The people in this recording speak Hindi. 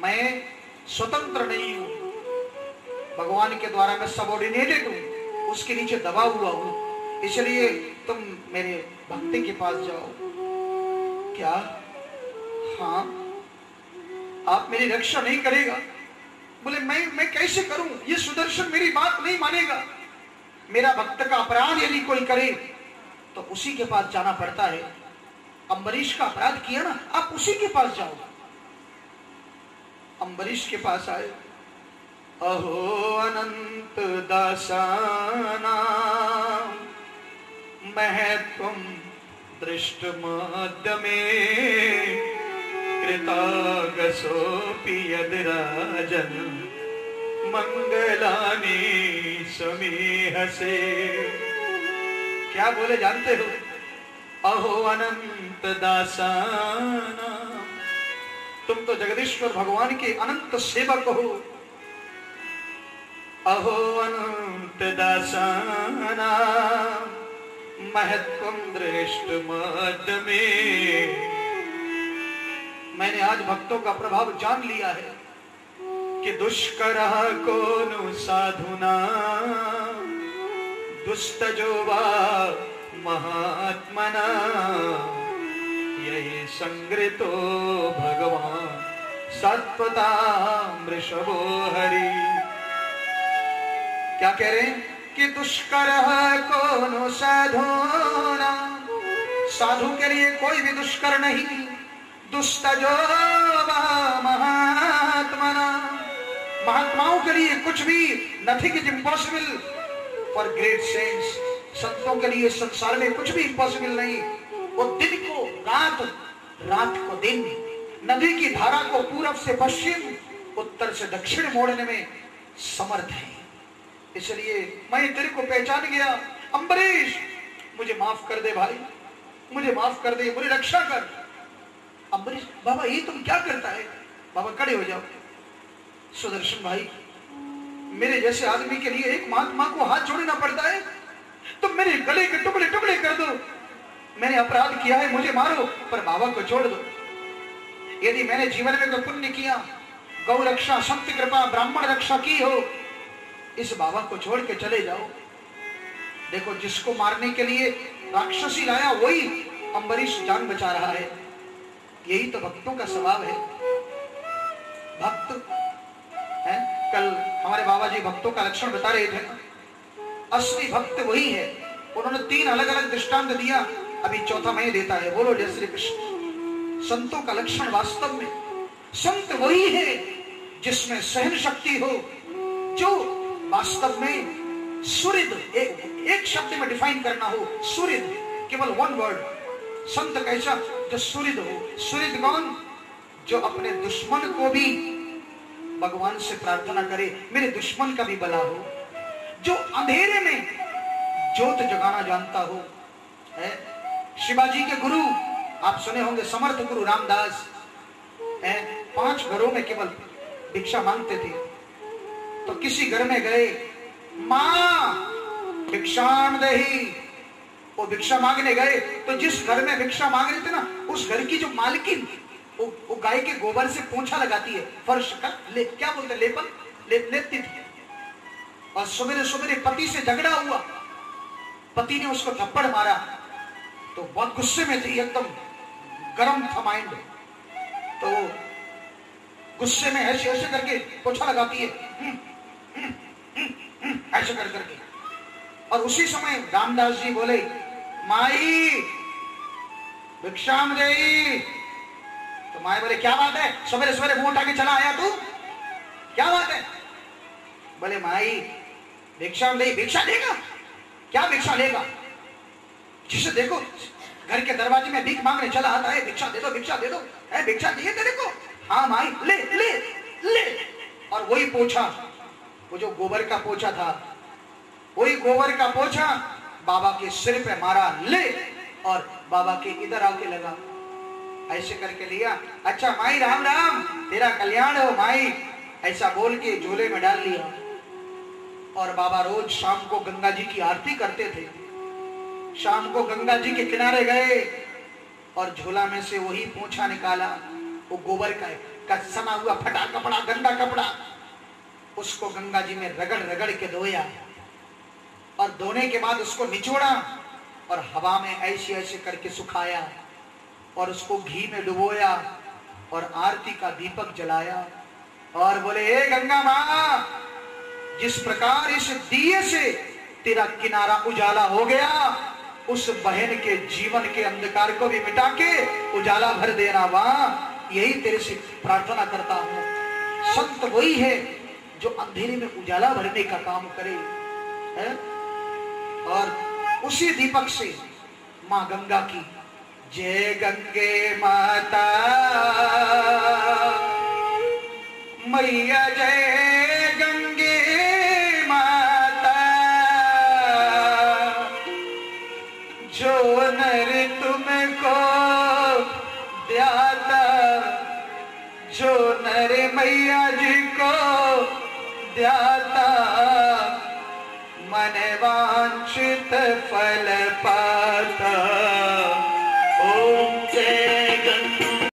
मैं स्वतंत्र नहीं हूं, भगवान के द्वारा मैं सबऑर्डिनेटेड हूं, उसके नीचे दबा हुआ हूं, इसलिए तुम मेरे भक्ति के पास जाओ। क्या? हाँ, आप मेरी रक्षा नहीं करेगा? बोले मैं कैसे करूं? ये सुदर्शन मेरी बात नहीं मानेगा। मेरा भक्त का अपराध यदि कोई करे तो उसी के पास जाना पड़ता है। अम्बरीश का अपराध किया ना, आप उसी के पास जाओ। अम्बरीश के पास आए। अहो अनंत दासाना महत्वम दृष्टमाद्य में कृतागसोऽपि यद्राजन् मंगलानि समीहसे। क्या बोले जानते हो? अहो अनंत दासाना, तुम तो जगदीश्वर भगवान के अनंत सेवक हो। अहो अनंत दासाना महत्वम दृष्टमाद्य में, मैंने आज भक्तों का प्रभाव जान लिया है कि दुष्करः कोनो साधुना दुस्तजो वा महात्मना यही संग्रतो भगवान सत्वता वृषभो हरि। क्या कह रहे हैं कि दुष्करः कोनो साधुना, साधु के लिए कोई भी दुष्कर नहीं, दुस्तजो वा महात्मना, महात्माओं के लिए कुछ भी, nothing is impossible for great saints. संतों के लिए संसार में कुछ भी इम्पॉसिबल नहीं। वो दिन को रात, रात को दिन, नदी की धारा को पूरब से पश्चिम, उत्तर से दक्षिण मोड़ने में समर्थ है। इसलिए मैं तेरे को पहचान गया। अम्बरीश, मुझे माफ कर दे भाई, मुझे माफ कर दे, मुझे रक्षा कर। अम्बरीश, बाबा ये तुम क्या करता है? बाबा खड़े हो जाओ। सुदर्शन भाई, मेरे जैसे आदमी के लिए एक महात्मा को हाथ जोड़ना पड़ता है? तुम मेरे गले के टुकड़े टुकड़े कर दो। मैंने अपराध किया है, मुझे मारो, पर बाबा को छोड़ दो। यदि मैंने जीवन में कोई पुण्य किया, गौ रक्षा, संत कृपा, ब्राह्मण रक्षा की हो, इस बाबा को छोड़ के चले जाओ। देखो, जिसको मारने के लिए राक्षसी लाया वही अम्बरीश जान बचा रहा है। यही तो भक्तों का स्वभाव है। भक्त है, कल हमारे बाबा जी भक्तों का लक्षण बता रहे थे। असली भक्त वही है। उन्होंने 3 अलग अलग दृष्टांत दिया, अभी चौथा मैं देता है। बोलो जय श्री कृष्ण। संतों का लक्षण वास्तव में, संत वही है जिसमें सहन शक्ति हो, जो वास्तव में सुहृद, एक शब्द में डिफाइन करना हो, सुहृद, केवल वन वर्ड। संत कैसा? जो सुहृद हो। सुहृद कौन? जो अपने दुश्मन को भी भगवान से प्रार्थना करे, मेरे दुश्मन का भी भला हो। जो अंधेरे में ज्योत जगाना जानता हो। है शिवाजी के गुरु आप सुने होंगे, समर्थ गुरु रामदास है। 5 घरों में केवल भिक्षा मांगते थे। तो किसी घर में गए, मां भिक्षाम दही, वो भिक्षा मांगने गए। तो जिस घर में भिक्षा मांग रहे थे ना, उस घर की जो मालकिन वो गाय के गोबर से पोंछा लगाती है, फर्श का क्या बोलते, लेपन लेपती थी। और सवेरे सवेरे पति से झगड़ा हुआ, पति ने उसको थप्पड़ मारा, तो बहुत गुस्से में थी, एकदम गर्म था माइंड। तो गुस्से में ऐसे ऐसे करके पोछा लगाती है, ऐसे कर करके। और उसी समय रामदास जी बोले, माई भिक्षाम देई। तो माई बोले, क्या बात है, सवेरे सवेरे मुंह उठा के चला आया तू, क्या बात है? बोले, माई भिक्षाम देई। भिक्षा देगा? क्या भिक्षा लेगा? जिसे देखो घर के दरवाजे में भीख मांगने चला आता है, भिक्षा दे दो, भिक्षा दे दो। है भिक्षा दिए तेरे को? हाँ माई, ले ले ले। और वही पोछा, वो जो गोबर का पोछा था, वही गोबर का पोछा बाबा के सिर पे मारा, ले, और बाबा के इधर आके लगा, ऐसे करके लिया। अच्छा माई राम राम, तेरा कल्याण हो माई, ऐसा बोल के झोले में डाल लिया। और बाबा रोज शाम को गंगा जी की आरती करते थे। शाम को गंगा जी के किनारे गए और झोला में से वही पोंछा निकाला, वो गोबर का है। का सना हुआ फटा कपड़ा, गंदा कपड़ा, उसको गंगा जी में रगड़ रगड़ के धोया और धोने के बाद उसको निचोड़ा और हवा में ऐसे ऐसे करके सुखाया और उसको घी में डुबोया और आरती का दीपक जलाया और बोले, हे गंगा मां, जिस प्रकार इस दिए से तेरा किनारा उजाला हो गया, उस बहन के जीवन के अंधकार को भी मिटा के उजाला भर देना मां, यही तेरे से प्रार्थना करता हूं। संत वही है जो अंधेरे में उजाला भरने का काम करे है? और उसी दीपक से मां गंगा की जय गंगे माता मैया, जय गंगे माता, जो नर तुमको द्याता, जो नर मैया जी को द्याता, मन वांछित फल पाता।